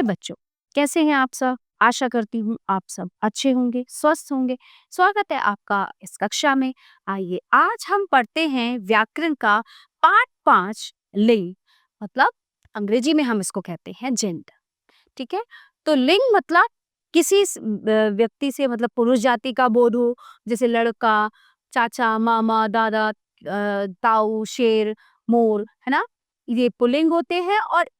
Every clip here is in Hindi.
बच्चों, कैसे हैं आप सब? आशा करती हूँ आप सब अच्छे होंगे, स्वस्थ होंगे। स्वागत है आपका इस कक्षा में। आइए आज हम पढ़ते हैं व्याकरण का पाठ 5 लिंग, मतलब अंग्रेजी में हम इसको कहते हैं जेंडर। ठीक है, तो लिंग मतलब किसी व्यक्ति से मतलब पुरुष जाति का बोध हो, जैसे लड़का, चाचा, मामा, दादा, ताऊ, शेर, मोर, है ना, ये पुल्लिंग होते हैं। और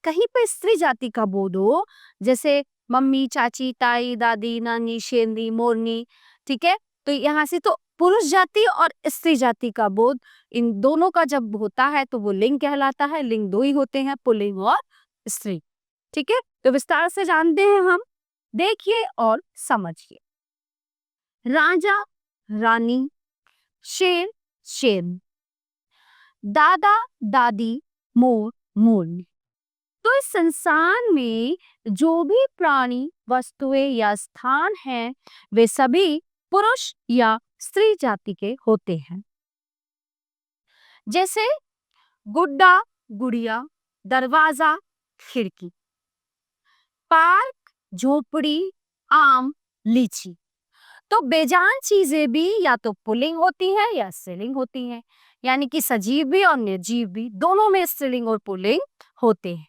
कहीं पे स्त्री जाति का बोध हो, जैसे मम्मी, चाची, ताई, दादी, नानी, शेरनी, मोरनी। ठीक है, तो यहाँ से तो पुरुष जाति और स्त्री जाति का बोध, इन दोनों का जब होता है तो वो लिंग कहलाता है। लिंग दो ही होते हैं, पुल्लिंग और स्त्री। ठीक है, तो विस्तार से जानते हैं हम, देखिए और समझिए। राजा, रानी, शेर, शेरनी, दादा, दादी, मोर, मोरनी। तो इस संसार में जो भी प्राणी, वस्तुएं या स्थान हैं, वे सभी पुरुष या स्त्री जाति के होते हैं। जैसे गुड्डा, गुड़िया, दरवाजा, खिड़की, पार्क, झोपड़ी, आम, लीची। तो बेजान चीजें भी या तो पुल्लिंग होती है या स्त्रीलिंग होती हैं, यानी कि सजीव भी और निर्जीव भी, दोनों में स्त्रीलिंग और पुल्लिंग होते हैं।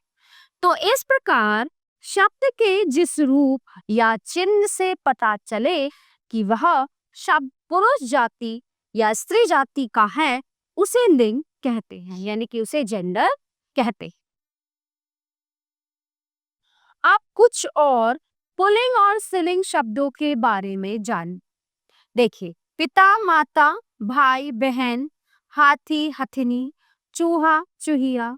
तो इस प्रकार शब्द के जिस रूप या चिन्ह से पता चले कि वह शब्द पुरुष जाति या स्त्री जाति का है, उसे लिंग कहते हैं, यानी कि उसे जेंडर कहते हैं। आप कुछ और पुल्लिंग और स्त्रीलिंग शब्दों के बारे में जान। देखिए, पिता, माता, भाई, बहन, हाथी, हथिनी, चूहा, चूहिया,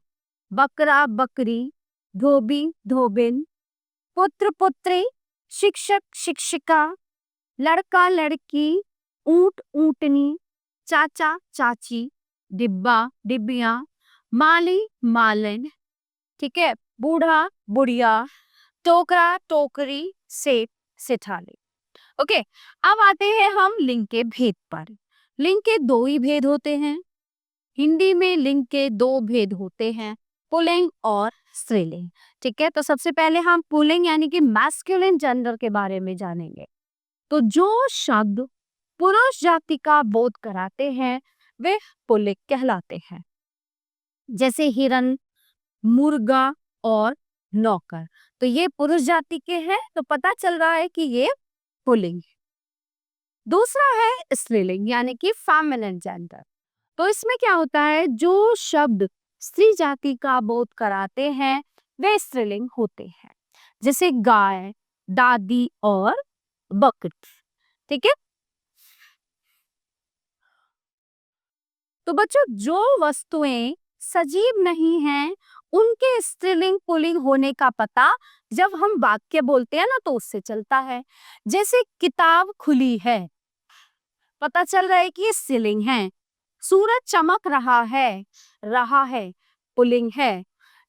बकरा, बकरी, धोबी, धोबिन, पुत्र, पुत्री, शिक्षक, शिक्षिका, लड़का, लड़की, ऊंट, ऊंटनी, चाचा, चाची, डिब्बा, डिबिया, माली, मालिन। ठीक है, बूढ़ा, बुढ़िया, टोकरा, टोकरी, सेठ, सेठानी। ओके, अब आते हैं हम लिंग के भेद पर। लिंग के दो ही भेद होते हैं। हिंदी में लिंग के दो भेद होते हैं, पुल्लिंग और स्त्रीलिंग। ठीक है, तो सबसे पहले हम पुल्लिंग यानी कि मैस्कुलिन जेंडर के बारे में जानेंगे। तो जो शब्द पुरुष जाति का बोध कराते हैं वे पुल्लिंग कहलाते हैं। जैसे हिरन, मुर्गा और नौकर, तो ये पुरुष जाति के हैं, तो पता चल रहा है कि ये पुल्लिंग है। दूसरा है स्त्रीलिंग यानी कि फेमिनिन जेंडर। तो इसमें क्या होता है, जो शब्द स्त्री जाति का बोध कराते हैं वे स्त्रीलिंग होते हैं, जैसे गाय, दादी और बकरी। ठीक है, तो बच्चों जो वस्तुएं सजीव नहीं हैं उनके स्त्रीलिंग पुल्लिंग होने का पता जब हम वाक्य बोलते हैं ना तो उससे चलता है। जैसे किताब खुली है, पता चल रहा है कि ये स्त्रीलिंग है। सूरज चमक रहा है, पुल्लिंग है।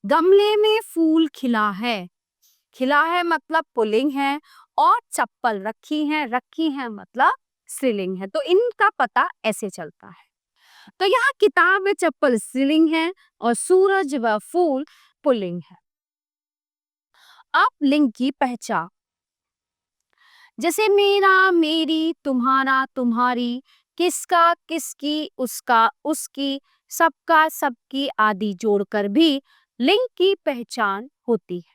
गमले में फूल खिला है मतलब पुल्लिंग है। और चप्पल रखी है मतलब स्त्रीलिंग है। तो इनका पता ऐसे चलता है। तो यहाँ किताब व चप्पल स्त्रीलिंग है और सूरज व फूल पुल्लिंग है। अब लिंग की पहचान, जैसे मेरा, मेरी, तुम्हारा, तुम्हारी, किसका, किसकी, उसका, उसकी, सबका, सबकी आदि जोड़कर भी लिंग की पहचान होती है।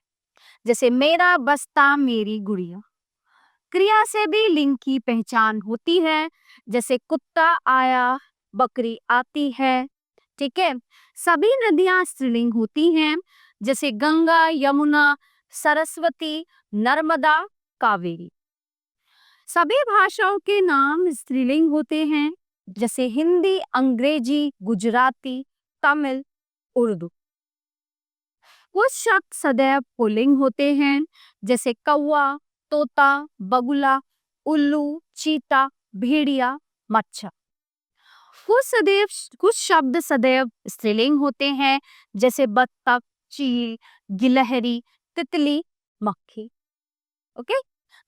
जैसे मेरा बस्ता, मेरी गुड़िया। क्रिया से भी लिंग की पहचान होती है, जैसे कुत्ता आया, बकरी आती है। ठीक है, सभी नदियां स्त्रीलिंग होती हैं, जैसे गंगा, यमुना, सरस्वती, नर्मदा, कावेरी। सभी भाषाओं के नाम स्त्रीलिंग होते हैं, जैसे हिंदी, अंग्रेजी, गुजराती, तमिल, उर्दू। कुछ शब्द सदैव पुल्लिंग होते हैं, जैसे कौवा, तोता, बगुला, उल्लू, चीता, भेड़िया, मच्छर। कुछ शब्द सदैव स्त्रीलिंग होते हैं, जैसे बत्तख, चील, गिलहरी, तितली, मक्खी। ओके,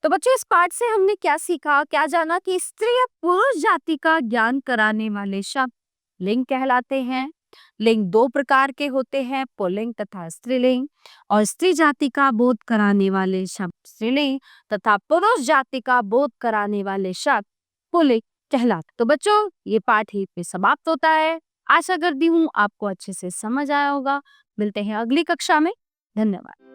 तो बच्चों इस पाठ से हमने क्या सीखा, क्या जाना कि स्त्री या पुरुष जाति का ज्ञान कराने वाले शब्द लिंग कहलाते हैं। लिंग दो प्रकार के होते हैं, पुल्लिंग तथा स्त्रीलिंग। और स्त्री जाति का बोध कराने वाले शब्द स्त्रीलिंग तथा पुरुष जाति का बोध कराने वाले शब्द पुल्लिंग कहलाते। तो बच्चों, ये पाठ यहीं पे समाप्त होता है। आशा करती हूँ आपको अच्छे से समझ आया होगा। मिलते हैं अगली कक्षा में। धन्यवाद।